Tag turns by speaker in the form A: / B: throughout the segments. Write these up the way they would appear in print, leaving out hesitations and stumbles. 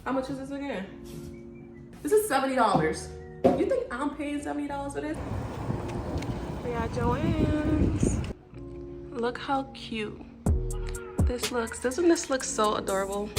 A: How much is this again? This is $70. You think I'm paying $70 for this? We got Joann's. Look how cute this looks. Doesn't this look so adorable?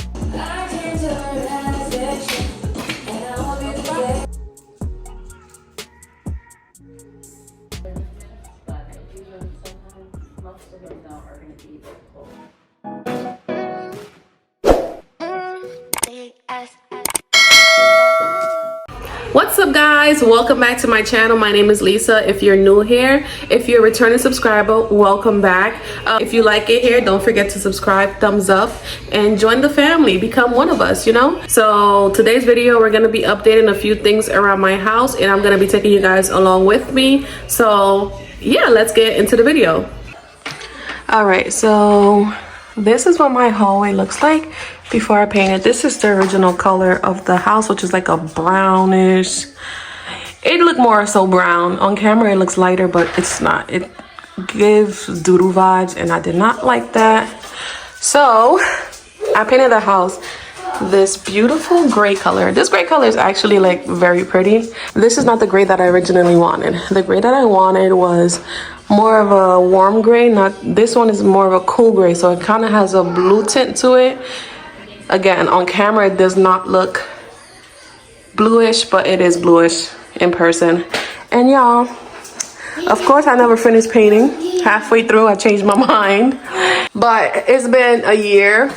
A: What's up guys, welcome back to my channel. My name is Lisa. If you're new here, if you're a returning subscriber, welcome back. If you like it here, don't forget to subscribe, thumbs up, and join the family, become one of us, you know. So today's video, we're going to be updating a few things around my house, and I'm going to be taking you guys along with me. So yeah, let's get into the video. All right, so this is what my hallway looks like before I painted. This is the original color of the house, which is like a brownish. It looked more so brown. On camera, it looks lighter, but it's not. It gives doo-doo vibes, and I did not like that. So I painted the house this beautiful gray color. This gray color is actually like very pretty. This is not the gray that I originally wanted. The gray that I wanted was more of a warm gray. Not this one is more of a cool gray, so it kind of has a blue tint to it. Again, on camera it does not look bluish, but it is bluish in person. And y'all, of course I never finished painting. Halfway through I changed my mind, but it's been a year,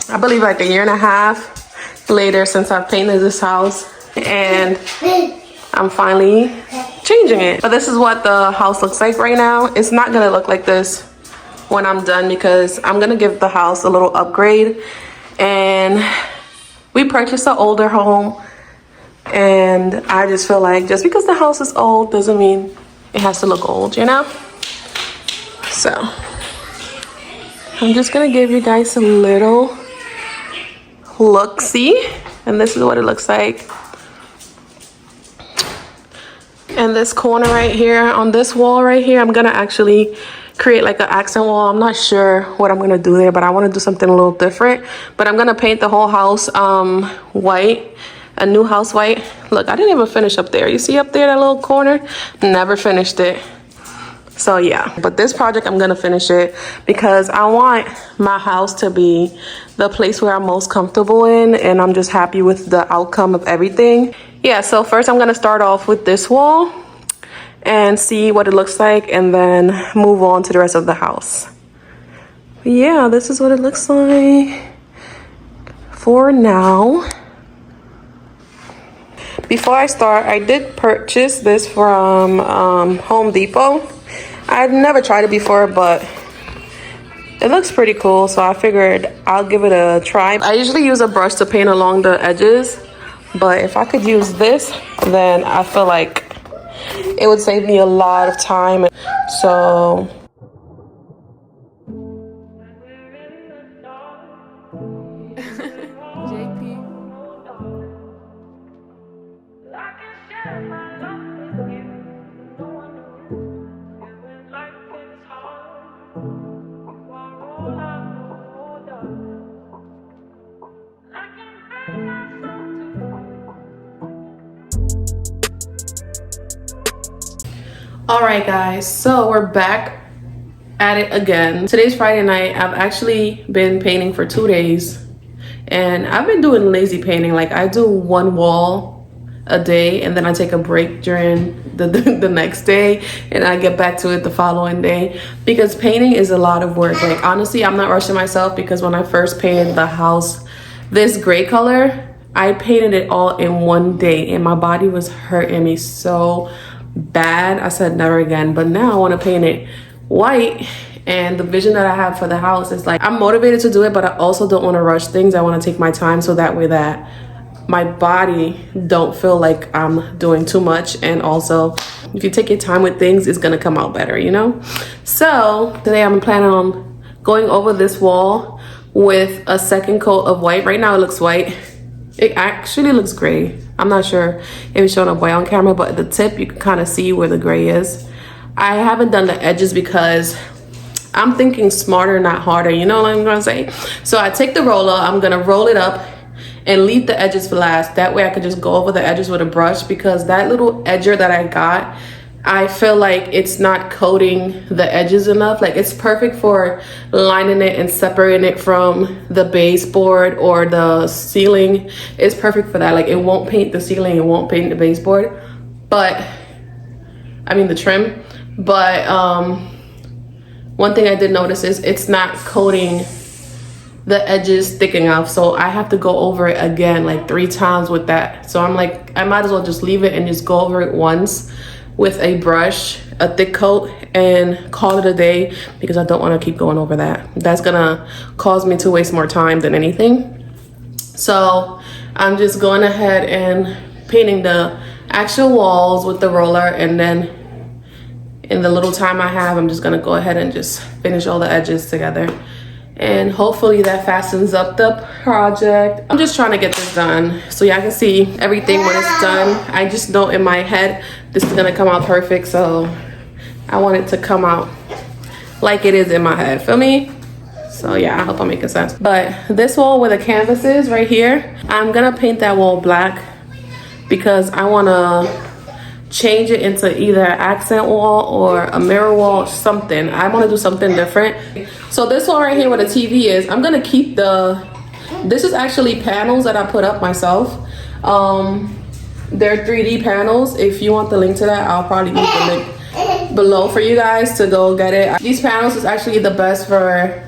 A: I believe like a year and a half later since I've painted this house, and I'm finally changing it. But this is what the house looks like right now. It's not gonna look like this when I'm done, because I'm gonna give the house a little upgrade. And we purchased an older home, and I just feel like just because the house is old doesn't mean it has to look old, you know? So I'm just gonna give you guys a little look-see, and this is what it looks like. And this corner right here, on this wall right here, I'm gonna actually create like an accent wall. I'm not sure what I'm gonna do there, but I want to do something a little different. But I'm gonna paint the whole house white, a new house white. Look, I didn't even finish up there. You see up there, that little corner? Never finished it. So yeah, but this project I'm gonna finish it because I want my house to be the place where I'm most comfortable in, and I'm just happy with the outcome of everything. Yeah, so first I'm gonna start off with this wall and see what it looks like, and then move on to the rest of the house. Yeah, this is what it looks like for now. Before I start, I did purchase this from Home Depot. I've never tried it before, but it looks pretty cool, so I figured I'll give it a try. I usually use a brush to paint along the edges, but if I could use this, then I feel like it would save me a lot of time. So all right guys, so we're back at it again. Today's Friday night. I've actually been painting for 2 days, and I've been doing lazy painting. Like I do one wall a day, and then I take a break during the next day, and I get back to it the following day, because painting is a lot of work. Like honestly, I'm not rushing myself, because when I first painted the house this gray color, I painted it all in one day, and my body was hurting me so bad. I said never again. But now I want to paint it white, and the vision that I have for the house is like, I'm motivated to do it, but I also don't want to rush things. I want to take my time, so that way that my body don't feel like I'm doing too much. And also, if you take your time with things, it's gonna come out better, you know? So today I'm planning on going over this wall with a second coat of white. Right now it looks white. It actually looks gray. I'm not sure if it's showing up white on camera, but at the tip you can kind of see where the gray is. I haven't done the edges because I'm thinking smarter, not harder, you know what I'm gonna say? So I take the roller, I'm gonna roll it up, and leave the edges for last. That way I could just go over the edges with a brush, because that little edger that I got, I feel like it's not coating the edges enough. Like, it's perfect for lining it and separating it from the baseboard or the ceiling. It's perfect for that. Like, it won't paint the ceiling, it won't paint the baseboard, but I mean the trim. But one thing I did notice is it's not coating the edges thick enough, so I have to go over it again like 3 times with that. So I'm like, I might as well just leave it and just go over it once with a brush, a thick coat, and call it a day, because I don't want to keep going over that. That's gonna cause me to waste more time than anything. So I'm just going ahead and painting the actual walls with the roller, and then in the little time I have, I'm just gonna go ahead and just finish all the edges together. And hopefully that fastens up the project. I'm just trying to get this done so y'all can see everything when it's done. I just know in my head this is gonna come out perfect, so I want it to come out like it is in my head, feel me? So yeah, I hope I'm making sense. But this wall where the canvas is right here, I'm gonna paint that wall black, because I wanna change it into either an accent wall or a mirror wall, something. I want to do something different. So this one right here where the TV is, I'm gonna keep this is actually panels that I put up myself. They're 3D panels. If you want the link to that, I'll probably leave the link below for you guys to go get it. These panels is actually the best for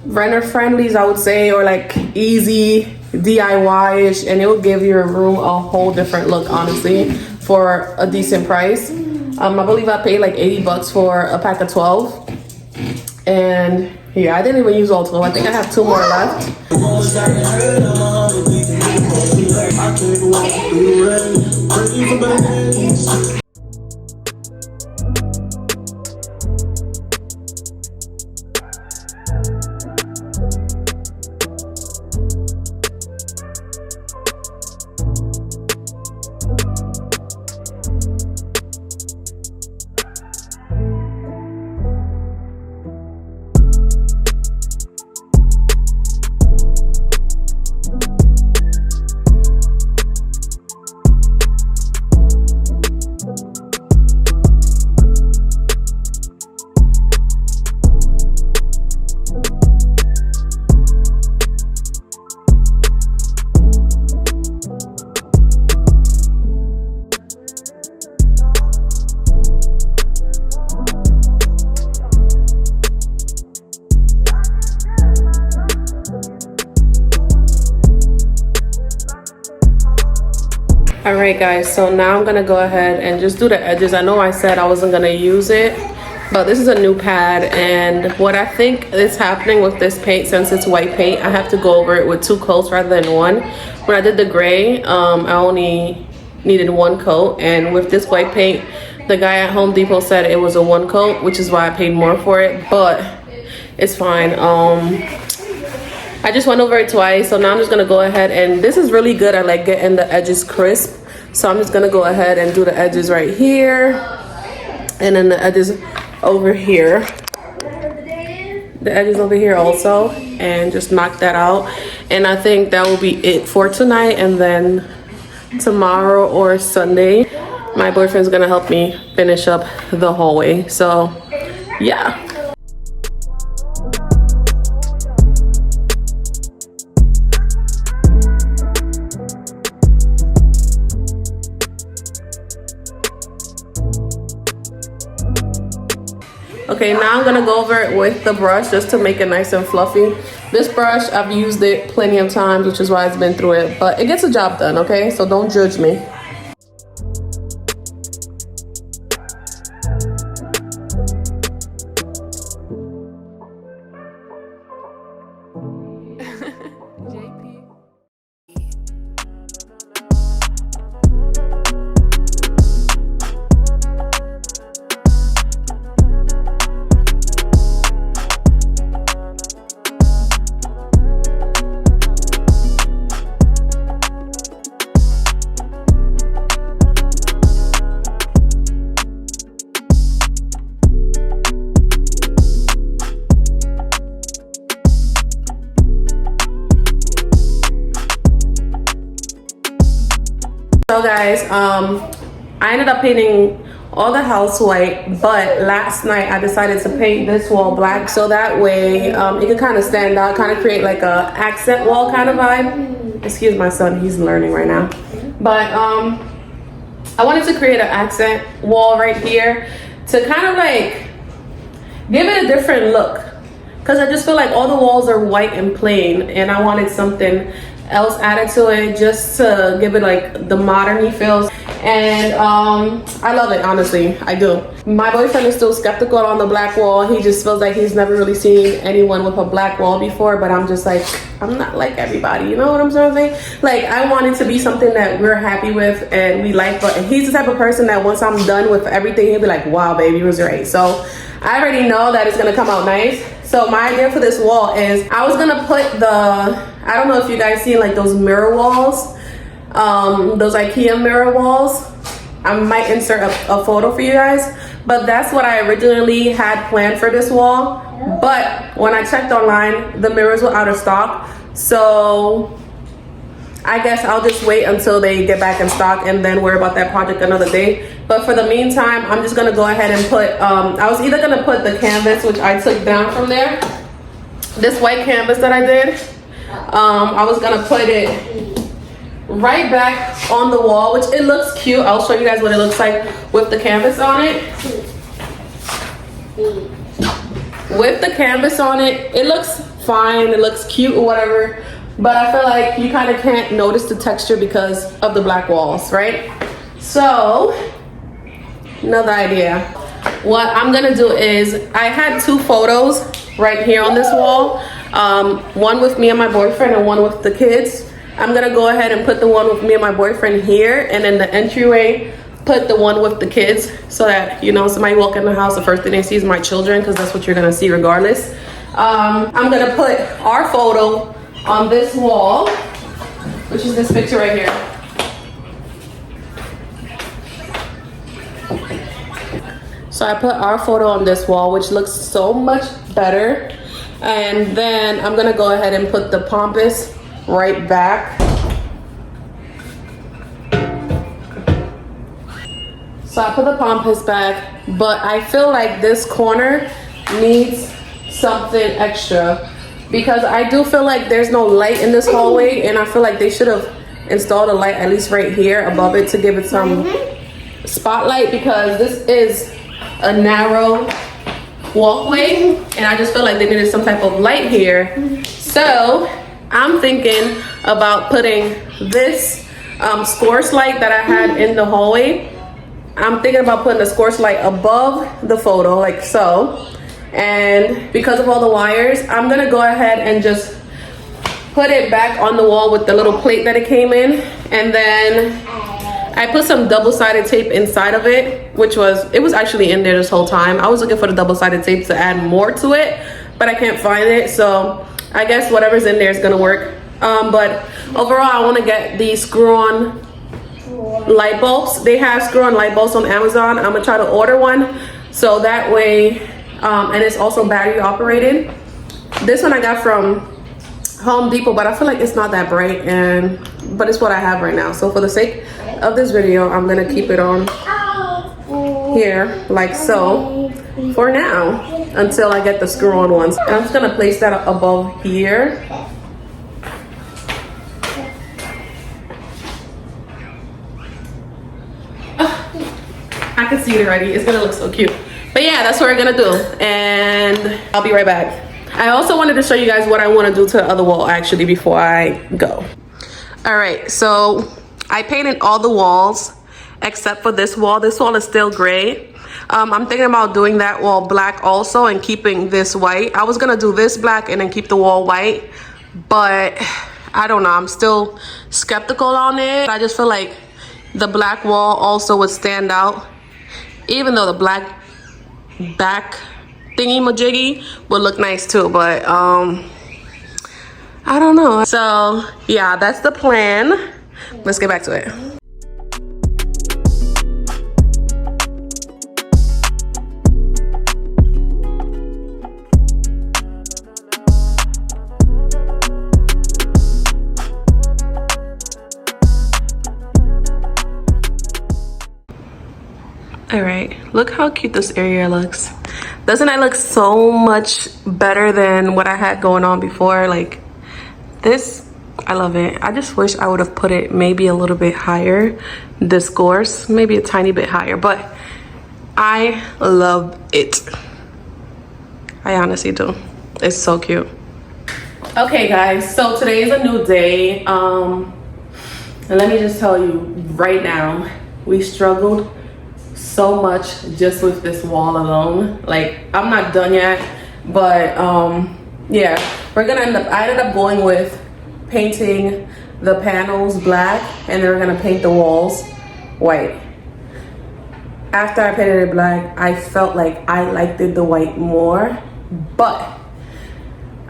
A: renter friendlies, I would say, or like easy DIY-ish, and it will give your room a whole different look, honestly, for a decent price. I believe I paid like 80 bucks for a pack of 12, and yeah, I didn't even use all 12. I think I have 2 more left. Alright guys, so now I'm gonna go ahead and just do the edges. I know I said I wasn't gonna use it, but this is a new pad, and what I think is happening with this paint, since it's white paint, I have to go over it with 2 coats rather than 1. When I did the gray, I only needed 1 coat, and with this white paint, the guy at Home Depot said it was a 1 coat, which is why I paid more for it, but it's fine. I just went over it twice, so now I'm just gonna go ahead, and this is really good at like getting the edges crisp. So I'm just gonna go ahead and do the edges right here, and then the edges over here, the edges over here also, and just knock that out. And I think that will be it for tonight, and then tomorrow or Sunday, my boyfriend's gonna help me finish up the hallway. So yeah. Okay, now I'm gonna go over it with the brush just to make it nice and fluffy. This brush, I've used it plenty of times, which is why it's been through it, but it gets the job done, okay? So don't judge me. So guys, I ended up painting all the house white, but last night I decided to paint this wall black so that way it can kind of stand out, kind of create like a accent wall kind of vibe. Excuse my son, he's learning right now. But I wanted to create an accent wall right here to kind of like give it a different look, because I just feel like all the walls are white and plain, and I wanted something else added to it just to give it like the modern-y feels. And I love it, honestly, I do. My boyfriend is still skeptical on the black wall. He just feels like he's never really seen anyone with a black wall before, but I'm just like, I'm not like everybody, you know what I'm saying? Like, I want it to be something that we're happy with and we like, but he's the type of person that once I'm done with everything, he'll be like, wow, baby, it was great. So I already know that it's gonna come out nice. So my idea for this wall is I was gonna put the, I don't know if you guys see like those mirror walls, those IKEA mirror walls. I might insert a photo for you guys, but that's what I originally had planned for this wall. But when I checked online, the mirrors were out of stock. So I guess I'll just wait until they get back in stock and then worry about that project another day. But for the meantime, I'm just gonna go ahead and put, I was either gonna put the canvas, which I took down from there, this white canvas that I did, I was gonna put it right back on the wall, which it looks cute. I'll show you guys what it looks like with the canvas on it. With the canvas on it, it looks fine, it looks cute or whatever, but I feel like you kind of can't notice the texture because of the black walls, right? So, another idea. What I'm gonna do is, I had two photos right here on this wall, one with me and my boyfriend and one with the kids. I'm gonna go ahead and put the one with me and my boyfriend here, and in the entryway, put the one with the kids, so that, you know, somebody walk in the house, the first thing they see is my children, because that's what you're gonna see regardless. I'm gonna put our photo on this wall, which is this picture right here. So I put our photo on this wall, which looks so much better. And then I'm gonna go ahead and put the pompous right back. So I put the pompous back, but I feel like this corner needs something extra, because I do feel like there's no light in this hallway, and I feel like they should have installed a light at least right here above it to give it some spotlight, because this is a narrow walkway and I just feel like they needed some type of light here. So I'm thinking about putting this scorch light that I had in the hallway. I'm thinking about putting the scorch light above the photo, like so. And because of all the wires, I'm gonna go ahead and just put it back on the wall with the little plate that it came in. And then I put some double-sided tape inside of it, it was actually in there this whole time. I was looking for the double-sided tape to add more to it, but I can't find it. So I guess whatever's in there is gonna work. But overall, I wanna get these screw-on light bulbs. They have screw-on light bulbs on Amazon. I'm gonna try to order one, so that way, and it's also battery operated. This one I got from Home Depot, but I feel like it's not that bright, but it's what I have right now. So for the sake of this video, I'm gonna keep it on here like so for now until I get the screw-on ones. And I'm just gonna place that above here. I can see it already. It's gonna look so cute. But yeah, that's what we're gonna do, and I'll be right back. I also wanted to show you guys what I want to do to the other wall actually before I go. All right, so I painted all the walls except for this wall. This wall is still gray. I'm thinking about doing that wall black also and keeping this white. I was gonna do this black and then keep the wall white, but I don't know, I'm still skeptical on it. I just feel like the black wall also would stand out, even though the black back thingy majiggy would look nice too, but I don't know. So yeah, that's the plan. Let's get back to it. All right, look how cute this area looks. Doesn't that look so much better than what I had going on before? Like this, I love it. I just wish I would have put it maybe a little bit higher, this course, maybe a tiny bit higher, but I love it. I honestly do. It's so cute. Okay guys, so today is a new day. And let me just tell you right now, we struggled so much just with this wall alone. Like, I'm not done yet, but yeah, I ended up going with painting the panels black, and then we're gonna paint the walls white. After I painted it black, I felt like I liked it the white more, but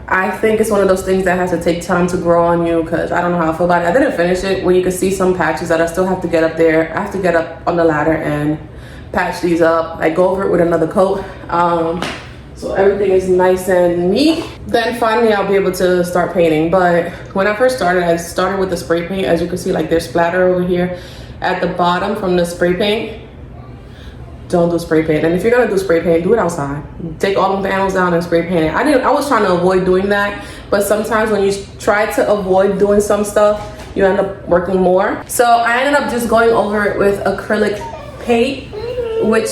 A: I think it's one of those things that has to take time to grow on you, because I don't know how I feel about it. I didn't finish it, where you can see some patches that I still have to get up there. I have to get up on the ladder and patch these up. I go over it with another coat, so everything is nice and neat. Then finally I'll be able to start painting. But when I first started, I started with the spray paint. As you can see, like, there's splatter over here at the bottom from the spray paint. Don't do spray paint. And if you're gonna do spray paint, do it outside. Take all the panels down and spray paint it. I was trying to avoid doing that, but sometimes when you try to avoid doing some stuff, you end up working more. So I ended up just going over it with acrylic paint, which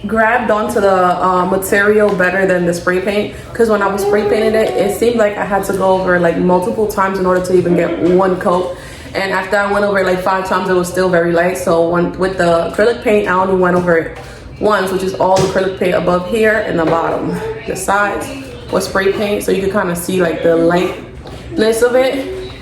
A: grabbed onto the material better than the spray paint, because when I was spray painting it, it seemed like I had to go over it like multiple times in order to even get one coat. And after I went over it like 5 times, it was still very light. So with the acrylic paint, I only went over it once, which is all the acrylic paint above here and the bottom. The sides was spray paint, so you can kind of see like the lightness of it.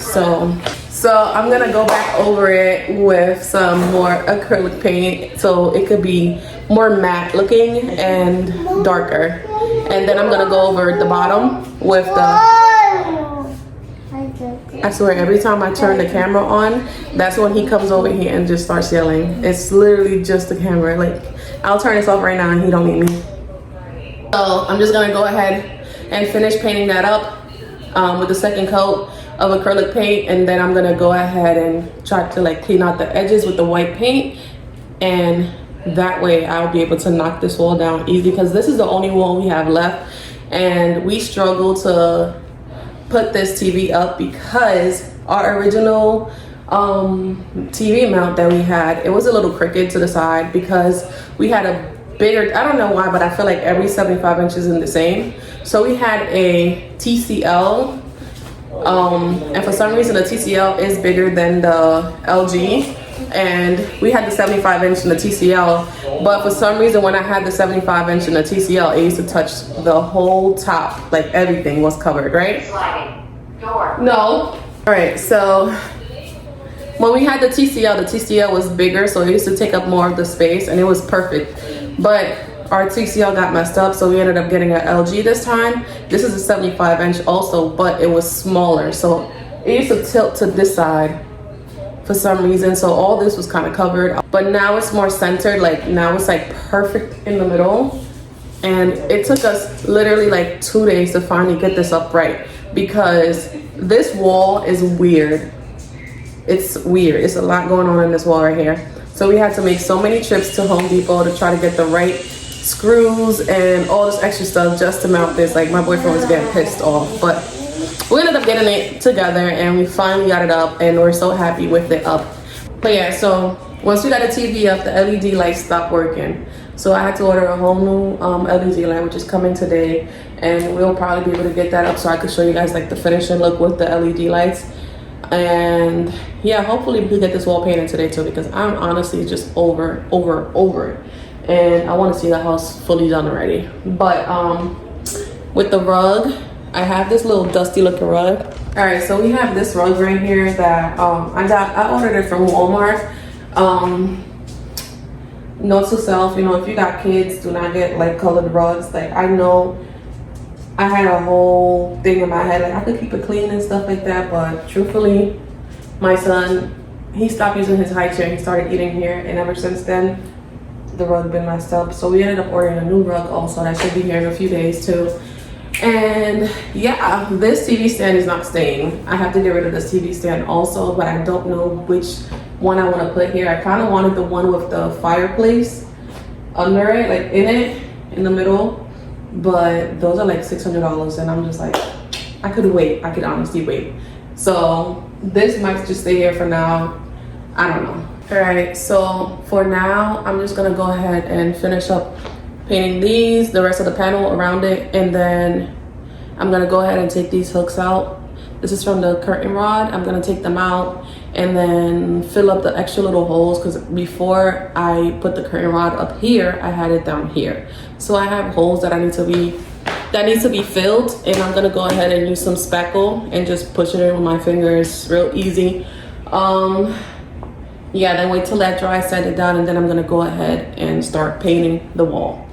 A: So I'm gonna go back over it with some more acrylic paint, so it could be more matte looking and darker. And then I'm gonna go over the bottom with the, I swear every time I turn the camera on, that's when he comes over here and just starts yelling. It's literally just the camera. Like, I'll turn this off right now and he don't need me. So I'm just gonna go ahead and finish painting that up with the second coat of acrylic paint, and then I'm gonna go ahead and try to like clean out the edges with the white paint, and that way I'll be able to knock this wall down easy, because this is the only wall we have left, and we struggle to put this TV up because our original TV mount that we had, it was a little crooked to the side because we had a bigger, I don't know why, but I feel like every 75 inches isn't the same. So we had a TCL, and for some reason the TCL is bigger than the LG, and we had the 75 inch in the TCL, but for some reason when I had the 75 inch in the TCL, it used to touch the whole top, like everything was covered, right? No. All right, so when we had the TCL was bigger, so it used to take up more of the space, and it was perfect. But our TCL got messed up, so we ended up getting an LG this time. This is a 75 inch also, but it was smaller, so it used to tilt to this side for some reason, so all this was kind of covered. But now it's more centered, like now it's like perfect in the middle. And it took us literally like 2 days to finally get this up right, because this wall is weird. It's weird. It's a lot going on in this wall right here. So we had to make so many trips to Home Depot to try to get the right screws and all this extra stuff just to mount this. Like, my boyfriend was getting pissed off, but we ended up getting it together and we finally got it up, and we're so happy with it up. But yeah, so once we got the TV up, the LED lights stopped working. So I had to order a whole new LED light, which is coming today, and we'll probably be able to get that up so I could show you guys like the finishing look with the LED lights. And yeah, hopefully we can get this wall painted today too, because I'm honestly just over it, and I want to see the house fully done already. But with the rug, I have this little dusty looking rug. All right, so we have this rug right here that I ordered it from Walmart. Note to self, you know, if you got kids, do not get like colored rugs. Like, I know I had a whole thing in my head, like I could keep it clean and stuff like that, but truthfully, my son, he stopped using his high chair, he started eating here, and ever since then the rug been messed up. So we ended up ordering a new rug also that should be here in a few days too. And yeah, this TV stand is not staying. I have to get rid of this TV stand also, but I don't know which one I want to put here. I kind of wanted the one with the fireplace under it, like in it, in the middle. But those are like $600, and I'm just like, I could wait. I could honestly wait. So this might just stay here for now. I don't know. All right, so for now, I'm just gonna go ahead and finish up painting the rest of the panel around it, and then I'm gonna go ahead and take these hooks out. This is from the curtain rod. I'm gonna take them out and then fill up the extra little holes, because before I put the curtain rod up here, I had it down here. So I have holes that needs to be filled, and I'm gonna go ahead and use some spackle and just push it in with my fingers, real easy. Yeah, then wait till that dries, set it down, and then I'm gonna go ahead and start painting the wall.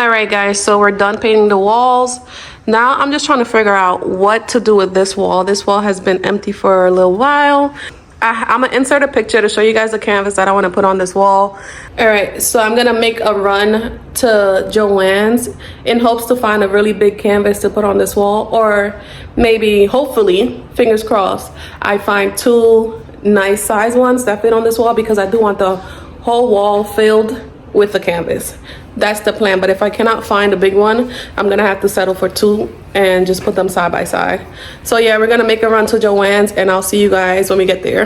A: Alright guys, so we're done painting the walls. Now I'm just trying to figure out what to do with this wall. This wall has been empty for a little while. I'm gonna insert a picture to show you guys the canvas that I want to put on this wall. All right, so I'm gonna make a run to Joann's in hopes to find a really big canvas to put on this wall, or maybe, hopefully, fingers crossed, I find two nice size ones that fit on this wall, because I do want the whole wall filled with the canvas. That's the plan. But if I cannot find a big one, I'm gonna have to settle for two and just put them side by side. So yeah, we're gonna make a run to Joann's, and I'll see you guys when we get there.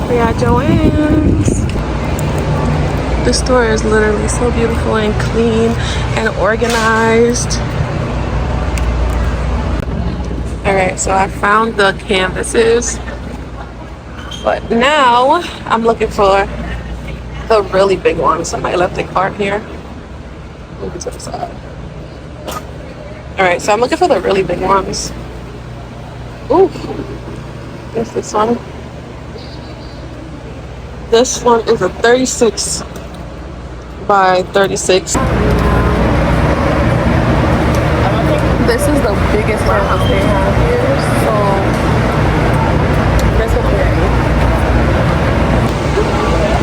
A: We're at Joann's. This store is literally so beautiful and clean and organized. All right, so I found the canvases, but now I'm looking for the really big ones. Somebody left their cart here. Move it to the side. All right, so I'm looking for the really big ones. Ooh, there's this one. This one is a 36 by 36. This is the biggest canvas they have here, so that's what I'm getting.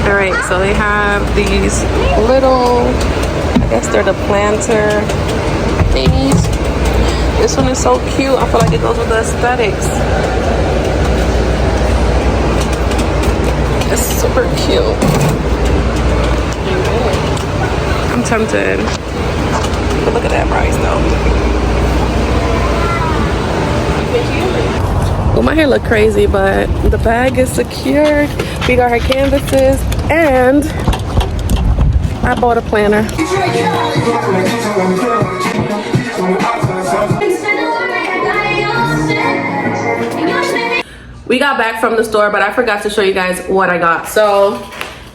A: All right, so they have these little, I guess they're the planter thingies. This one is so cute. I feel like it goes with the aesthetics. It's super cute. I'm tempted. But look at that price though. Well, my hair look crazy, but the bag is secured. We got her canvases, and I bought a planner. We got back from the store, but I forgot to show you guys what I got. So,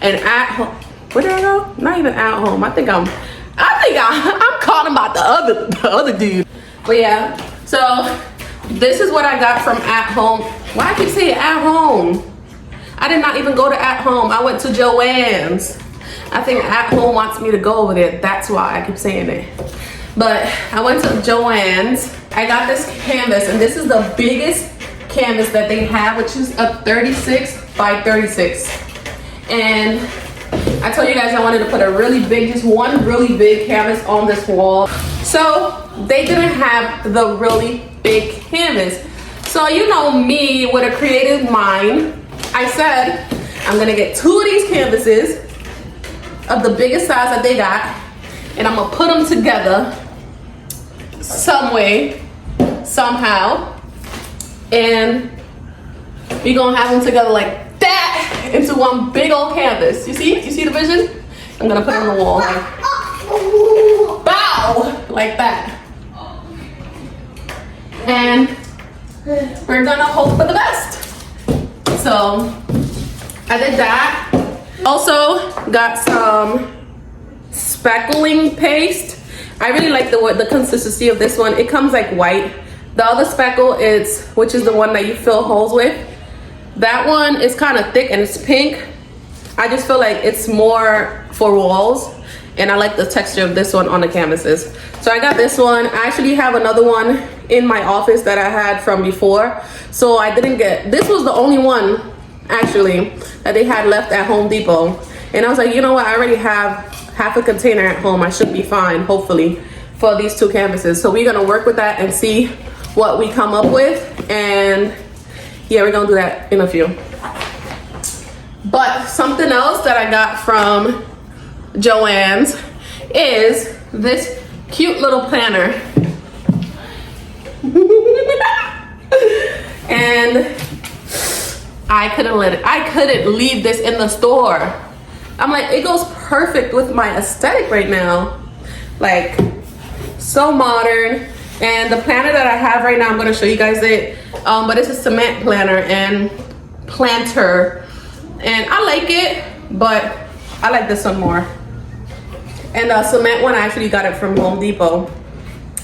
A: an at home. Where did I go? Not even at home. I think I'm calling about the other dude. But yeah. So this is what I got from at home. Why I keep saying at home? I did not even go to at home. I went to Joann's. I think at home wants me to go over there. That's why I keep saying it. But I went to Joann's. I got this canvas, and this is the biggest canvas that they have, which is a 36 by 36. And I told you guys I wanted to put a really big, just one really big canvas on this wall. So they didn't have the really big canvas. So you know me with a creative mind, I said I'm gonna get 2 of these canvases of the biggest size that they got, and I'm gonna put them together some way, somehow, and we're gonna have them together like that into one big old canvas. You see the vision? I'm gonna put it on the wall like bow, like that. And we're gonna hope for the best. So I did that. Also got some speckling paste. I really like the consistency of this one. It comes like white. The other speckle is, which is the one that you fill holes with, that one is kind of thick and it's pink. I just feel like it's more for walls, and I like the texture of this one on the canvases. So I got this one. I actually have another one in my office that I had from before. So I didn't get, this was the only one actually that they had left at Home Depot. And I was like, you know what, I already have half a container at home. I should be fine, hopefully, for these 2 canvases. So we're gonna work with that and see what we come up with. And yeah, we're gonna do that in a few. But something else that I got from Joann's is this cute little planner. And I couldn't leave this in the store. I'm like, it goes perfect with my aesthetic right now. Like, so modern. And the planner that I have right now, I'm gonna show you guys it. But it's a cement planner and planter. And I like it, but I like this one more. And the cement one, I actually got it from Home Depot.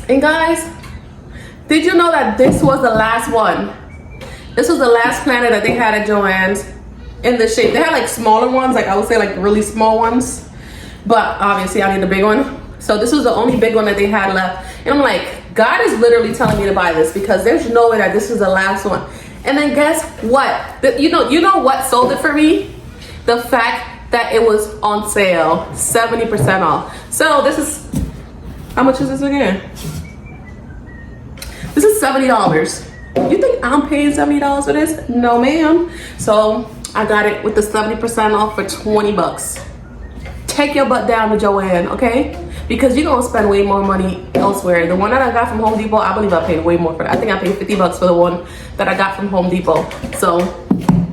A: And guys, did you know that this was the last one? This was the last planner that they had at Joann's in the shape. They had like smaller ones, like I would say like really small ones. But obviously I need a big one. So this was the only big one that they had left. And I'm like, God is literally telling me to buy this because there's no way that this is the last one. And then guess what? You know what sold it for me? The fact that it was on sale, 70% off. So this is, how much is this again? This is $70. You think I'm paying $70 for this? No, ma'am. So I got it with the 70% off for 20 bucks. Take your butt down to Joann, okay? Because you're gonna spend way more money elsewhere. The one that I got from Home Depot, I believe I paid way more for that. I think I paid 50 bucks for the one that I got from Home Depot. So,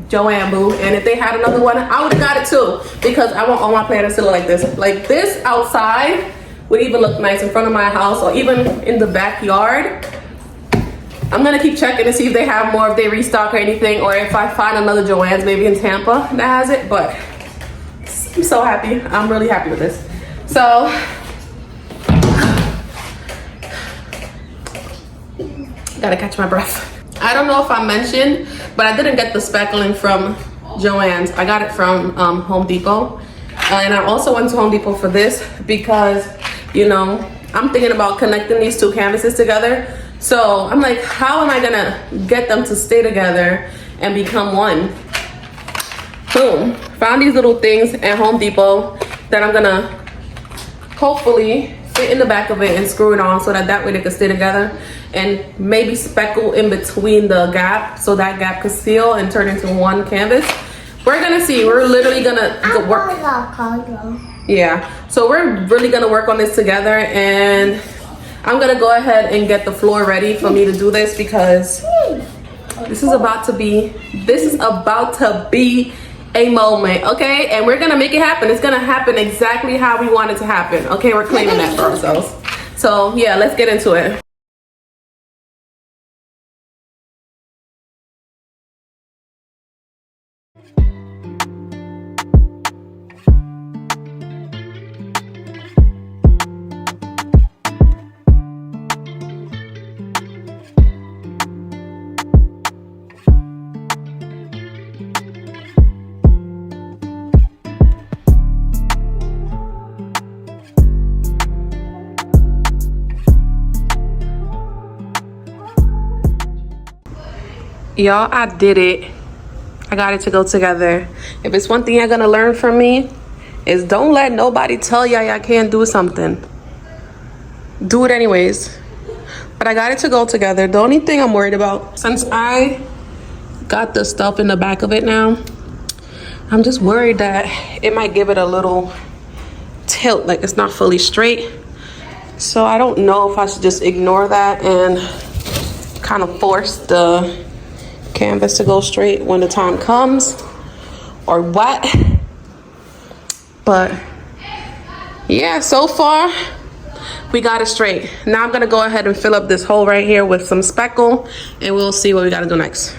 A: Joann, boo. And if they had another one, I would've got it too. Because I want all my planners to look like this. Like this outside would even look nice in front of my house or even in the backyard. I'm gonna keep checking to see if they have more, if they restock or anything, or if I find another Joann's maybe in Tampa that has it. But I'm so happy. I'm really happy with this. So, gotta catch my breath. I don't know if I mentioned, but I didn't get the speckling from Joann's. I got it from Home Depot. And I also went to Home Depot for this because, you know, I'm thinking about connecting these 2 canvases together. So I'm like, how am I gonna get them to stay together and become one? Boom. Found these little things at Home Depot that I'm gonna hopefully fit in the back of it and screw it on so that way they can stay together, and maybe speckle in between the gap so that gap could seal and turn into one canvas. We're gonna see. We're literally gonna work. Yeah, so we're really gonna work on this together, and I'm gonna go ahead and get the floor ready for me to do this because This is about to be a moment, okay? And we're gonna make it happen. It's gonna happen exactly how we want it to happen, okay? We're claiming that for ourselves. So yeah, let's get into it. Y'all, I did it. I got it to go together. If it's one thing you're gonna learn from me, is don't let nobody tell y'all can't do something. Do it anyways. But I got it to go together. The only thing I'm worried about, since I got the stuff in the back of it now, I'm just worried that it might give it a little tilt, like it's not fully straight. So I don't know if I should just ignore that and kind of force the canvas to go straight when the time comes, or what. But yeah, so far we got it straight. Now I'm gonna go ahead and fill up this hole right here with some speckle, and we'll see what we gotta do next.